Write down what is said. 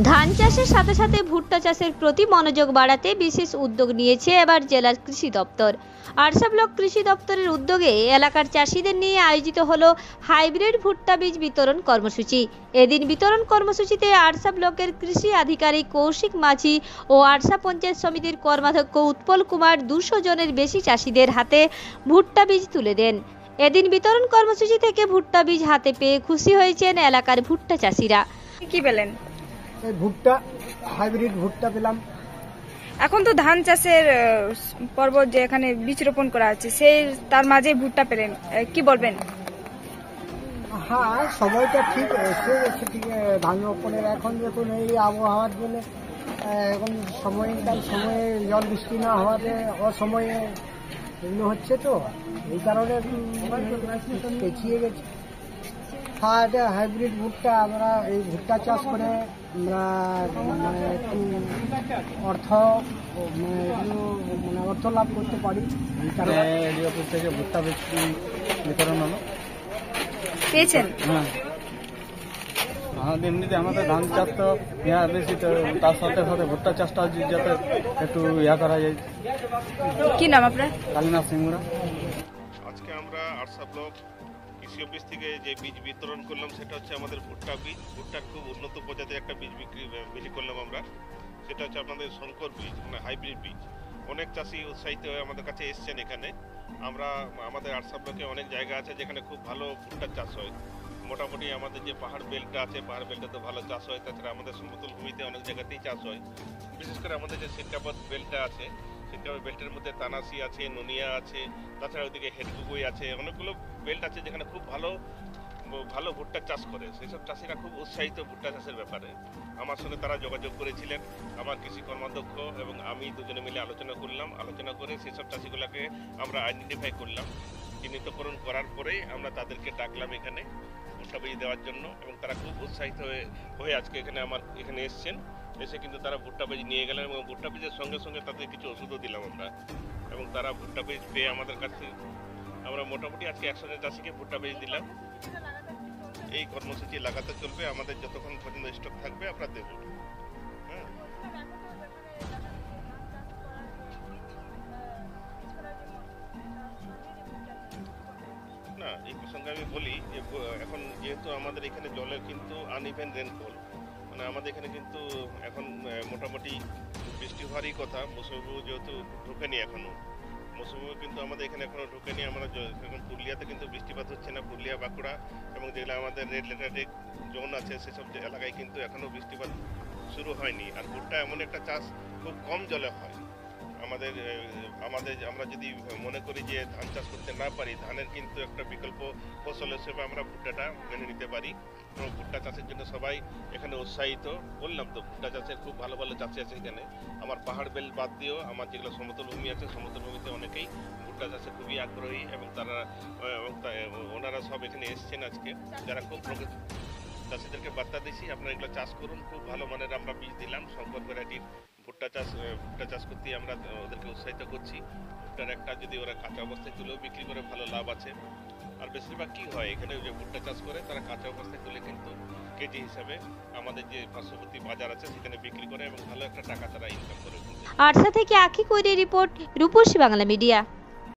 ধান চাষের সাথে সাথে ভুট্টা চাষের প্রতি মনোযোগ বাড়াতে বিশেষ উদ্যোগ নিয়েছে এবার জেলার কৃষি দপ্তর। আরসা ব্লক কৃষি দপ্তরের উদ্যোগে এলাকার চাষিদের নিয়ে আয়োজিত হলো হাইব্রিড ভুট্টা বীজ বিতরণ কর্মসূচি। এদিন বিতরণ কর্মসূচিতে আরসা ব্লকের কৃষি আধিকারিক কৌশিক মাঝি ও আরসা পঞ্চায়েত সমিতির কর্মাধ্যক্ষ উৎপল কুমার 200 জনের বেশি চাষিদের হাতে ভুট্টা বীজ তুলে দেন। এদিন বিতরণ কর্মসূচি থেকে ভুট্টা বীজ হাতে পেয়ে খুশি হয়েছেন এলাকার ভুট্টা চাষিরা। কি পেলেন? ভুট্টা, হাইব্রিড ভুট্টা পেলাম। এখন তো ধান চাষের পর্ব, যে এখানে বীজ রোপণ করা আছে, সেই তার মাঝে ভুট্টা পেলেন, কি বলবেন? হ্যাঁ, সময়টা ঠিক এসে গেছে, ঠিক ধান রোপণের। এখন দেখুন এই আবহাওয়ার জন্য এখন সময়ে জল বৃষ্টি না হওয়াতে অসময়ে এগুলো হচ্ছে, তো এই কারণে পেছিয়ে গেছে। হ্যাঁ, এটা হাইব্রিড ভুট্টা। আমরা এই ভুট্টা চাষ করে আমরা একটু অর্থ লাভ করতে পারি। এই কারণে এডিওপুর থেকে ভুট্টা বিতরণ হলো। পেয়েছেন? হ্যাঁ, এমনিতে আমাদের ধান চাষ তো বেশি, তো তার সাথে সাথে ভুট্টা চাষটা যাতে একটু করা যায়। কি নাম আপনার? কালীনাথ সিংহরা। আজকে আমরা আরসা ব্লক কৃষি অফিস থেকে যে বীজ বিতরণ করলাম সেটা হচ্ছে আমাদের ভুট্টা বীজ। ভুট্টার খুব উন্নত প্রজাতির একটা বীজ বিক্রি করলাম আমরা। সেটা হচ্ছে আপনাদের শঙ্কর বীজ, মানে হাইব্রিড বীজ। অনেক চাষি উৎসাহিত হয়ে আমাদের কাছে এসছেন এখানে। আমাদের আরসা ব্লকে অনেক জায়গা আছে যেখানে খুব ভালো ভুট্টার চাষ হয়। মোটামুটি আমাদের যে পাহাড় বেল্টটা আছে, পাহাড় বেল্টটাতে ভালো চাষ হয়। তাছাড়া আমাদের সমতল ভূমিতে অনেক জায়গাতেই চাষ হয়। বিশেষ করে আমাদের যে সিটকাবাদ বেল্টটা আছে, সিটকাবাদ বেল্টের মধ্যে তানাসি আছে, নোনিয়া আছে, তাছাড়া ওইদিকে হেডকুকুই আছে, অনেকগুলো বেল্ট আছে যেখানে খুব ভালো ভুট্টা চাষ করে। সেসব চাষিরা খুব উৎসাহিত ভুট্টা চাষের ব্যাপারে। আমার সঙ্গে তারা যোগাযোগ করেছিলেন। আমার কৃষি কর্মাধ্যক্ষ এবং আমি দুজনে মিলে আলোচনা করলাম। আলোচনা করে সেসব চাষিগুলোকে আমরা আইডেন্টিফাই করলাম। চিহ্নিতকরণ করার পরেই আমরা তাদেরকে ডাকলাম এখানে ভুট্টা বীজ দেওয়ার জন্য, এবং তারা খুব উৎসাহিত হয়ে আজকে এখানে এসছেন। এসে কিন্তু তারা ভুট্টা বীজ নিয়ে গেলেন, এবং ভুট্টা বীজের সঙ্গে সঙ্গে তাদের কিছু ওষুধও দিলাম আমরা। এবং তারা ভুট্টা বীজ পেয়ে আমাদের কাছে, আমরা মোটামুটি আজকে 100 জন চাষিকে ভুট্টা বীজ দিলাম। এই কর্মসূচি লাগাতে চলবে, আমাদের যতক্ষণ পর্যন্ত স্টক থাকবে আমরা দেব। হ্যাঁ, না, এই প্রসঙ্গে আমি বলি যে এখন যেহেতু আমাদের এখানে জলের কিন্তু আনইভেন রেনফল, মানে আমাদের এখানে কিন্তু এখন মোটামুটি বৃষ্টি হওয়ারই কথা। মৌসুমি যেহেতু ঢুকেনি এখনো, মৌসুমি কিন্তু আমাদের এখানে এখনো ঢুকেনি। আমরা এখন পুরুলিয়াতে কিন্তু বৃষ্টিপাত হচ্ছে না। পুরুলিয়া, বাঁকুড়া এবং যেগুলো আমাদের রেড লেটারের জোন আছে সেসব এলাকায় কিন্তু এখনো বৃষ্টিপাত শুরু হয়নি। আর ভুট্টা এমন একটা চাষ খুব কম জলে হয়। আমরা যদি মনে করি যে ধান চাষ করতে না পারি, ধানের কিন্তু একটা বিকল্প ফসল হিসেবে আমরা ভুট্টাটা মেনে নিতে পারি। এবং ভুট্টা চাষের জন্য সবাই এখানে উৎসাহিত। বললাম তো, ভুট্টা চাষের খুব ভালো ভালো চাষি আছে এখানে। আমার পাহাড় বেল বাদ দিয়েও আমার যেগুলো সমতল ভূমি আছে, সমতল ভূমিতে অনেকেই ভুট্টা চাষে খুবই আগ্রহী, এবং ওনারা সব এখানে এসছেন আজকে। যারা খুব চাষিদেরকে বার্তা দিচ্ছি, আপনারা এগুলো চাষ করুন। খুব ভালো মানের আমরা বীজ দিলাম। শঙ্কর ভ্যারাইটির ভুট্টা চাষ করতে আমরা ওদেরকে উৎসাহিত করছি। ভুট্টার একটা যদি ওরা কাঁচা অবস্থায় তুলেও বিক্রি করে ভালো লাভ আছে। আর বেশিরভাগ কি হয় এখানে, যে ভুট্টা চাষ করে তারা কাঁচা অবস্থায় তুলে কিন্তু কেজি হিসাবে আমাদের যে পার্শ্ববর্তী বাজার আছে সেখানে বিক্রি করে, এবং ভালো একটা টাকা তারা ইনকাম করে। আরসা থেকে আখি কৈরি রিপোর্ট, রূপসী বাংলা মিডিয়া।